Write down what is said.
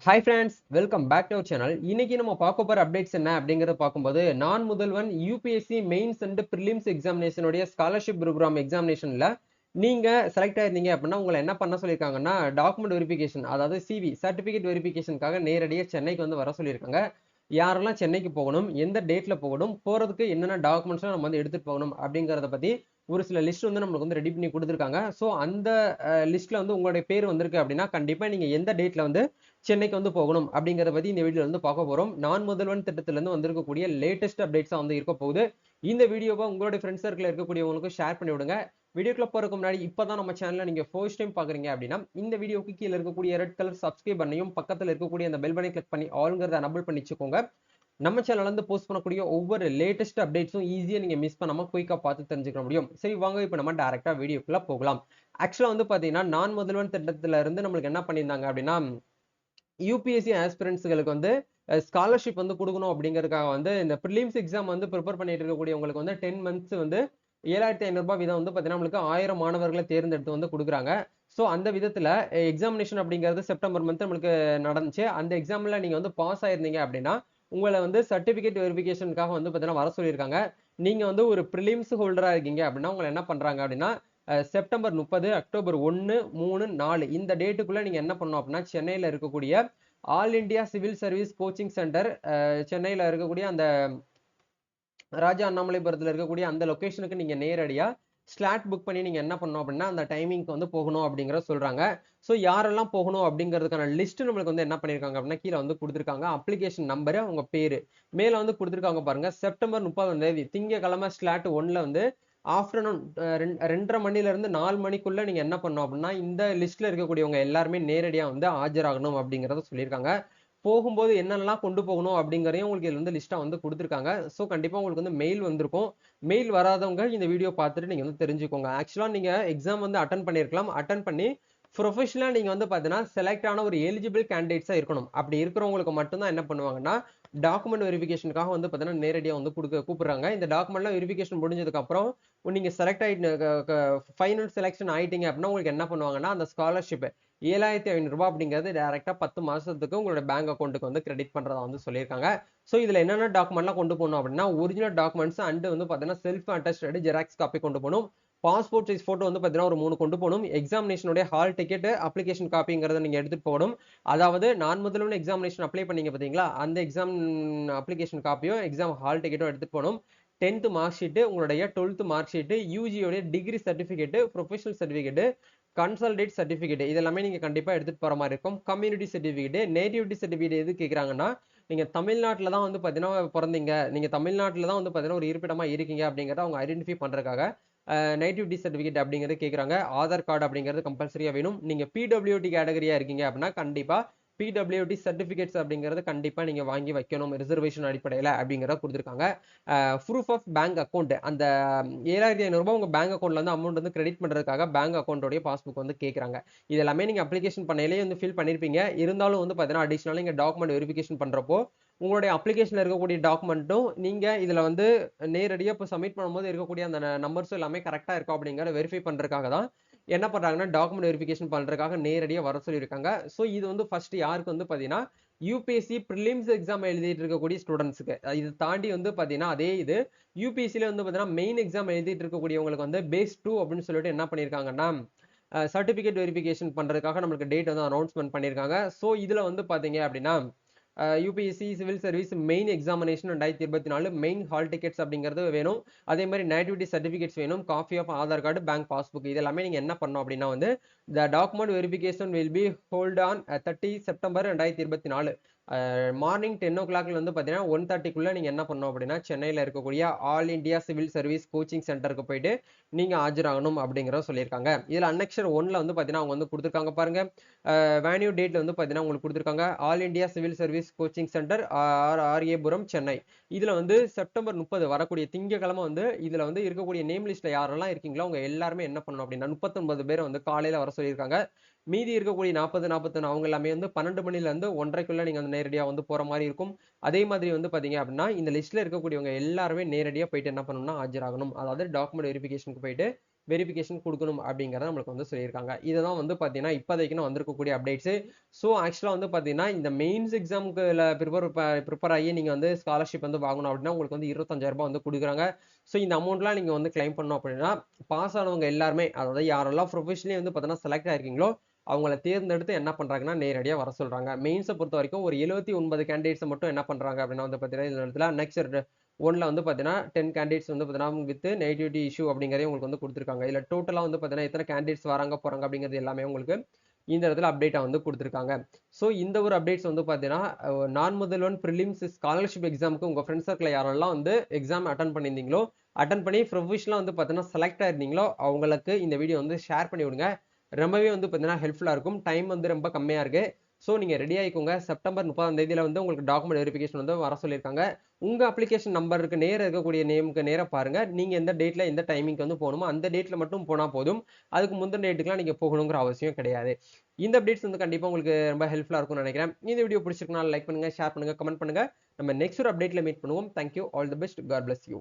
Hi friends, welcome back to our channel. இன்னைக்கு நம்ம பார்க்க போற அப்டேட்ஸ் என்ன அப்படிங்கறத பார்க்கும்போது, நான் Mudhalvan UPSC mains and prelims எக்ஸாமினேஷனுடைய ஸ்காலர்ஷிப் ப்ரோக்ராம் எக்ஸாமினேஷன்ல நீங்க செலக்ட் ஆயிருந்தீங்க அப்படின்னா உங்களை என்ன பண்ண சொல்லியிருக்காங்கன்னா டாக்குமெண்ட் வெரிஃபிகேஷன், அதாவது சிவி சர்டிபிகேட் வெரிஃபிகேஷனுக்காக நேரடியாக சென்னைக்கு வந்து வர சொல்லியிருக்காங்க. யாரெல்லாம் சென்னைக்கு போகணும், எந்த டேட்ல போகணும், போறதுக்கு என்னென்ன டாக்குமெண்ட்ஸ்லாம் நம்ம வந்து எடுத்துட்டு போகணும் அப்படிங்கறத பத்தி ஒரு சில லிஸ்ட் வந்து நம்மளுக்கு வந்து ரெடி பண்ணி கொடுத்துருக்காங்க. ஸோ அந்த லிஸ்ட்ல வந்து உங்களுடைய பேர் வந்திருக்கு அப்படின்னா கண்டிப்பா நீங்க எந்த டேட்ல வந்து சென்னைக்கு வந்து போகணும் அப்படிங்கறத பத்தி இந்த வீடியோல வந்து பார்க்க போறோம். நான் முதல்வன் திட்டத்துல இருந்து வந்திருக்கக்கூடிய லேட்டஸ்ட் அப்டேட்ஸா வந்து இருக்க போகுது. இந்த வீடியோவை உங்களுடைய ஃப்ரெண்ட்ஸ் சர்க்கிள் இருக்கக்கூடியவங்களுக்கு ஷேர் பண்ணி விடுங்க. வீடியோக்குள்ள போறதுக்கு முன்னாடி இப்பதான் நம்ம சேனலை நீங்க ஃபர்ஸ்ட் டைம் பாக்குறீங்க அப்படின்னா இந்த வீடியோக்கு கீழே இருக்கக்கூடிய ரெட் கலர் சப்ஸ்கிரைப் பண்ணையும் பக்கத்துல இருக்கக்கூடிய அந்த பெல் பட்டனை கிளிக் பண்ணி ஆல்ங்கிறத எனபிள் பண்ணி வச்சுக்கோங்க. நம்ம சேனல்ல இருந்து போஸ்ட் பண்ணக்கூடிய ஒவ்வொரு லேட்டஸ்ட் அப்டேட்ஸும் ஈஸியா நீங்க மிஸ் பண்ணாம குயிக்கா பார்த்து தெரிஞ்சுக்க முடியும். சரி வாங்க இப்ப நம்ம டைரக்டா வீடியோக்குள்ள போகலாம். ஆக்சுவலா வந்து பாத்தீங்கன்னா நான் முதல்வன் திட்டத்துல இருந்து நம்மளுக்கு என்ன பண்ணியிருந்தாங்க அப்படின்னா யூபிஎஸ்சி ஆஸ்பிரன்ட்ஸ்களுக்கு வந்து ஸ்காலர்ஷிப் வந்து கொடுக்கணும் அப்படிங்கிறதுக்காக வந்து இந்த ப்ரிலிம்ஸ் எக்ஸாம் வந்து ப்ரிப்பேர் பண்ணிட்டு இருக்கக்கூடியவங்களுக்கு வந்து 10 மந்த்ஸ் வந்து 7,500 ரூபாய் வீதம் வந்து பார்த்தீங்கன்னா நம்மளுக்கு 1000 மாணவர்களை தேர்ந்தெடுத்து வந்து கொடுக்குறாங்க. ஸோ அந்த விதத்தில் எக்ஸாமினேஷன் அப்படிங்கிறது செப்டம்பர் மந்த் நம்மளுக்கு நடந்துச்சு. அந்த எக்ஸாமில் நீங்கள் வந்து பாஸ் ஆயிருந்தீங்க அப்படின்னா உங்களை வந்து சர்டிஃபிகேட் வெரிஃபிகேஷனுக்காக வந்து பார்த்தீங்கன்னா வர சொல்லியிருக்காங்க. நீங்கள் வந்து ஒரு ப்ரிலிம்ஸ் ஹோல்டராக இருக்கீங்க அப்படின்னா உங்களை என்ன பண்ணுறாங்க அப்படின்னா செப்டம்பர் 30, அக்டோபர் 1, 3, 4 இந்த டேட்டுக்குள்ள நீங்க என்ன பண்ணணும் அப்படின்னா சென்னையில இருக்கக்கூடிய all India civil service coaching centre, சென்னையில இருக்கக்கூடிய அந்த ராஜா அண்ணாமலைபுரத்துல இருக்கக்கூடிய அந்த லொகேஷனுக்கு நீங்க நேரடியா ஸ்லாட் புக் பண்ணி நீங்க என்ன பண்ணணும் அப்படின்னா அந்த டைமிங்க்கு வந்து போகணும் அப்படிங்கிற சொல்றாங்க. ஸோ யாரெல்லாம் போகணும் அப்படிங்கிறதுக்கான லிஸ்ட் நம்மளுக்கு வந்து என்ன பண்ணிருக்காங்க அப்படின்னா கீழே வந்து கொடுத்துருக்காங்க. அப்ளிகேஷன் நம்பரு, அவங்க பேரு மேல வந்து கொடுத்துருக்காங்க பாருங்க. செப்டம்பர் 30ஆம் தேதி திங்கக்கிழமை ஸ்லாட் 1ல வந்து ஆஃப்டர்நூன் 2:30 மணில இருந்து 4 மணிக்குள்ள நீங்க என்ன பண்ணணும் அப்படின்னா இந்த லிஸ்ட்ல இருக்கக்கூடியவங்க எல்லாருமே நேரடியா வந்து ஆஜராகணும் அப்படிங்கறத சொல்லியிருக்காங்க. போகும்போது என்னென்னலாம் கொண்டு போகணும் அப்படிங்கறதையும் உங்களுக்கு இதுல வந்து லிஸ்டா வந்து கொடுத்துருக்காங்க. ஸோ கண்டிப்பா உங்களுக்கு வந்து மெயில் வந்திருக்கும். மெயில் வராதவங்க இந்த வீடியோ பார்த்துட்டு நீங்க வந்து தெரிஞ்சுக்கோங்க. ஆக்சுவலா நீங்க எக்ஸாம் வந்து அட்டன் பண்ணிருக்கலாம். அட்டன் பண்ணி ப்ரொஃபஷனலா நீங்க வந்து பாத்தீங்கன்னா செலக்ட் ஆன ஒரு எலிஜிபிள் கேண்டிடேட்ஸா இருக்கணும். அப்படி இருக்கிறவங்களுக்கு மட்டும்தான் என்ன பண்ணுவாங்கன்னா டாக்குமெண்ட் வெரிஃபிகேஷனுக்காக வந்து பாத்தீங்கன்னா நேரடியா வந்து கூப்பிடுறாங்க. இந்த டாக்குமெண்ட்லாம் வெரிஃபிகேஷன் முடிஞ்சதுக்கு அப்புறம் நீங்க செலக்ட் ஆயிட்டு ஃபைனல் செலக்ஷன் ஆயிட்டீங்க அப்படின்னா உங்களுக்கு என்ன பண்ணுவாங்கன்னா அந்த ஸ்காலர்ஷிப் 7,500 ரூபாய் அப்படிங்கிறது டைரக்டா 10 மாசத்துக்கு உங்களோட பேங்க் அக்கௌண்ட்டுக்கு வந்து கிரெடிட் பண்றதா வந்து சொல்லியிருக்காங்க. ஸோ இதுல என்னென்ன டாக்குமெண்ட்லாம் கொண்டு போகணும் அப்படின்னா ஒரிஜினல் டாக்குமெண்ட்ஸ் அண்ட் வந்து பாத்தீங்கன்னா செல்ஃப் அட்டஸ்டட் ஜெராக்ஸ் காப்பி கொண்டு போகணும். பாஸ்போர்ட் சைஸ் போட்டோ வந்து பாத்தீங்கன்னா ஒரு 3 கொண்டு போகணும். எக்ஸாமினேஷனுடைய ஹால் டிக்கெட், அப்ளிகேஷன் காப்பிங்கிறத நீங்க எடுத்துட்டு போகணும். அதாவது நான் முதல்வன் எக்ஸாமினேஷன் அப்ளை பண்ணீங்க பாத்தீங்களா, அந்த எக்ஸாம் அப்ளிகேஷன் காப்பியும் எக்ஸாம் ஹால் டிக்கெட்டும் எடுத்துட்டு போகணும். 10th மார்க் ஷீட், உங்களுடைய 12th மார்க் ஷீட், யூஜியோடைய degree certificate, professional certificate, consolidated certificate இதெல்லாமே நீங்க கண்டிப்பா எடுத்துட்டு போற மாதிரி இருக்கும். கம்யூனிட்டி சர்டிபிகேட், நேட்டிவிட்டி சர்டிபிகேட் எது கேக்குறாங்கன்னா நீங்க தமிழ்நாட்டில் தான் வந்து பாத்தீங்கன்னா பிறந்தீங்க, நீங்க தமிழ்நாட்டில் தான் வந்து பாத்தீங்கன்னா ஒரு இருப்பிடமா இருக்கீங்க அப்படிங்கறத அவங்க ஐடென்டிஃபை பண்றதுக்காக நேட்டிவிட்டி சர்டிபிகேட் அப்படிங்கிறது கேட்குறாங்க. ஆதார் கார்டு அப்படிங்கிறது கம்பல்சரியா வேணும். நீங்க பிடபிள்யூடி கேட்டகரியா இருக்கீங்க அப்படின்னா கண்டிப்பா பிடபிள்யூடி சர்டிபிகேட்ஸ் அப்படிங்கிறது கண்டிப்பா நீங்க வாங்கி வைக்கணும் ரிசர்வேஷன் அடிப்படையில் அப்படிங்கிறத கொடுத்துருக்காங்க. ப்ரூஃப் ஆஃப் பேங்க் அக்கௌண்ட், அந்த 7,500 ரூபாய் உங்க பேங்க் அக்கௌண்ட்ல வந்து அமௌண்ட் வந்து கிரெடிட் பண்றதுக்காக பேங்க் அக்கௌண்ட்டோடைய பாஸ்புக் வந்து கேட்குறாங்க. இது எல்லாமே நீங்க அப்ளிகேஷன் பண்ணையிலே வந்து ஃபில் பண்ணிருப்பீங்க. இருந்தாலும் வந்து பாத்தீங்கன்னா அடிஷனலா நீங்க டாக்குமெண்ட் வெரிஃபிகேஷன் பண்றப்போ உங்களுடைய அப்ளிகேஷன்ல இருக்கக்கூடிய டாக்குமெண்ட்டும் நீங்க இதுல வந்து நேரடியா இப்போ சப்மிட் பண்ணும்போது இருக்கக்கூடிய அந்த நம்பர்ஸும் எல்லாமே கரெக்டா இருக்கா அப்படிங்கிற வெரிஃபை பண்றதுக்காக தான் என்ன பண்றாங்கன்னா டாக்குமெண்ட் வெரிஃபிகேஷன் பண்றதுக்காக நேரடியா வர சொல்லியிருக்காங்க. ஸோ இது வந்து ஃபர்ஸ்ட் யாருக்கு வந்து பாத்தீங்கன்னா யூபிஎஸ்சி ப்ரிலிம்ஸ் எக்ஸாம் எழுதிட்டு இருக்கக்கூடிய ஸ்டூடெண்ட்ஸ்க்கு. இது தாண்டி வந்து பாத்தீங்கன்னா அதே இது யூபிஎஸ்சில வந்து பாத்தீங்கன்னா மெயின் எக்ஸாம் எழுதிட்டு இருக்கக்கூடியவங்களுக்கு வந்து பேஸ் 2 அப்படின்னு சொல்லிட்டு என்ன பண்ணியிருக்காங்கன்னா சர்டிபிகேட் வெரிஃபிகேஷன் பண்றதுக்காக நம்மளுக்கு டேட் வந்து அனௌன்ஸ்மெண்ட் பண்ணியிருக்காங்க. ஸோ இதுல வந்து பாத்தீங்க அப்படின்னா UPSC civil service main examination 2024 main hall tickets அப்படிங்கிறது வேணும். அதே மாதிரி நேட்டிவிட்டி சர்டிஃபிகேட்ஸ் வேணும். Copy of Aadhaar card, bank passbook இது எல்லாமே நீங்க என்ன பண்ணணும் அப்படின்னா வந்து the document verification will be hold on 30 September 2024 morning 10 ஓ கிளாக்ல வந்து பார்த்தீங்கன்னா 1:30க்குள்ள நீங்க என்ன பண்ணணும் அப்படின்னா சென்னையில் இருக்கக்கூடிய all India civil service coaching சென்டருக்கு போயிட்டு நீங்க ஆஜராகணும் அப்படிங்கிறத சொல்லியிருக்காங்க. இதுல அன்னெக்சர் 1ல வந்து பார்த்தீங்கன்னா அவங்க வந்து கொடுத்துருக்காங்க பாருங்க. வேன்யூ டேட் வந்து பார்த்தீங்கன்னா உங்களுக்கு கொடுத்துருக்காங்க. All India civil service coaching centre ஆர்ஏபுரம் Chennai. இதுல வந்து செப்டம்பர் 30 வரக்கூடிய திங்கக்கிழமை வந்து இதுல வந்து இருக்கக்கூடிய நேம் லிஸ்ட்ல யாரெல்லாம் இருக்கீங்களோ அவங்க எல்லாருமே என்ன பண்ணணும் அப்படின்னா 39 பேரை வந்து காலையில வர சொல்லியிருக்காங்க. மீதி இருக்கக்கூடிய 40 41 அவங்க எல்லாமே வந்து 12 மணில இருந்து 1:30க்குள்ள நீங்க வந்து நேரடியா வந்து போற மாதிரி இருக்கும். அதே மாதிரி வந்து பாத்தீங்க அப்படின்னா இந்த லிஸ்ட்ல இருக்கக்கூடியவங்க எல்லாருமே நேரடியா போயிட்டு என்ன பண்ணணும்னா ஆஜராகணும். அதாவது டாக்குமெண்ட் வெரிஃபிகேஷனுக்கு போயிட்டு வெரிஃபிகேஷன் கொடுக்கணும் அப்படிங்கிறத நம்மளுக்கு வந்து சொல்லியிருக்காங்க. இதுதான் வந்து பார்த்தீங்கன்னா, இப்போதைக்கு வந்திருக்கக்கூடிய அப்டேட்ஸு. ஸோ ஆக்சுவலா வந்து பார்த்தீங்கன்னா, இந்த மெயின்ஸ் எக்ஸாமுக்குல ப்ரிப்பேர் ஆகி நீங்க வந்து ஸ்காலர்ஷிப் வந்து வாங்கணும் அப்படின்னா, உங்களுக்கு வந்து ரூ. 25,000 வந்து குடுக்குறாங்க. ஸோ இந்த அமௌண்ட்லாம் நீங்க வந்து கிளைம் பண்ணணும் அப்படின்னா, பாஸ் ஆனவங்க எல்லாருமே, அதாவது யாரெல்லாம் ப்ரொஃபஷனலி வந்து பார்த்தீங்கன்னா செலக்ட் ஆயிருக்கீங்களோ, அவங்கள தேர்ந்தெடுத்து என்ன பண்றாங்கன்னா, நேரடியா வர சொல்றாங்க. மெயின்ஸ பொறுத்தவரைக்கும் ஒரு 79 கேண்டிடேட்ஸ மட்டும் என்ன பண்றாங்க அப்படின்னா வந்து பார்த்தீங்கன்னா, இந்த இடத்துல அன்னெக்ஸ்ட் 1ல வந்து பார்த்தீங்கன்னா, 10 கேண்டிடேட்ஸ் வந்து பார்த்தீங்கன்னா, வித் நேட்டிவிட்டி இஷ்யூ அப்படிங்கிறதையும் உங்களுக்கு வந்து குடுத்துருக்காங்க. இதுல டோட்டலா வந்து பார்த்தீங்கன்னா, எத்தனை கேண்டிடேட்ஸ் வராங்க, போறாங்க அப்படிங்கிறது எல்லாமே உங்களுக்கு இந்த இடத்துல அப்டேட்டா வந்து குடுத்துருக்காங்க. ஸோ இந்த ஒரு அப்டேட்ஸ் வந்து பார்த்தீங்கன்னா, நான் முதல்வன் பிரிலிம்ஸ் ஸ்காலர்ஷிப் எக்ஸாமுக்கு உங்க ஃப்ரெண்ட்ஸ் சர்க்கிள்ல யாரெல்லாம் வந்து எக்ஸாம் அட்டெண்ட் பண்ணியிருந்தீங்களோ, அட்டெண்ட் பண்ணி ப்ரொஃபஷனலா வந்து பார்த்தீங்கன்னா செலக்ட் ஆயிருந்தீங்களோ, அவங்களுக்கு இந்த வீடியோ வந்து ஷேர் பண்ணி விடுங்க. ரொம்பவே வந்து பார்த்தீங்கன்னா ஹெல்ப்ஃபுல்லா இருக்கும். டைம் வந்து ரொம்ப கம்மியா இருக்கு. ஸோ நீங்க ரெடி ஆயிக்கோங்க. செப்டம்பர் 30ஆம் தேதியில வந்து உங்களுக்கு டாக்குமெண்ட் வெரிஃபிகேஷன் வந்து வர சொல்லியிருக்காங்க. உங்க அப்ளிகேஷன் நம்பருக்கு நேரா இருக்கக்கூடிய நேமுக்கு நேரா பாருங்க. நீங்க எந்த டேட்ல எந்த டைமிங்க்கு வந்து போகணுமோ, அந்த டேட்ல மட்டும் போனா போதும். அதுக்கு முந்தின டேட்டுக்குலாம் நீங்க போகணுங்கிற அவசியம் கிடையாது. இந்த அப்டேட்ஸ் வந்து கண்டிப்பா உங்களுக்கு ரொம்ப ஹெல்ப்ஃபுல்லா இருக்கும்னு நினைக்கிறேன். இந்த வீடியோ பிடிச்சிருக்குனா லைக் பண்ணுங்க, ஷேர் பண்ணுங்க, கமெண்ட் பண்ணுங்க. நம்ம நெக்ஸ்ட் ஒரு அப்டேட்ல மீட் பண்ணுவோம். Thank you. All the best. God bless you.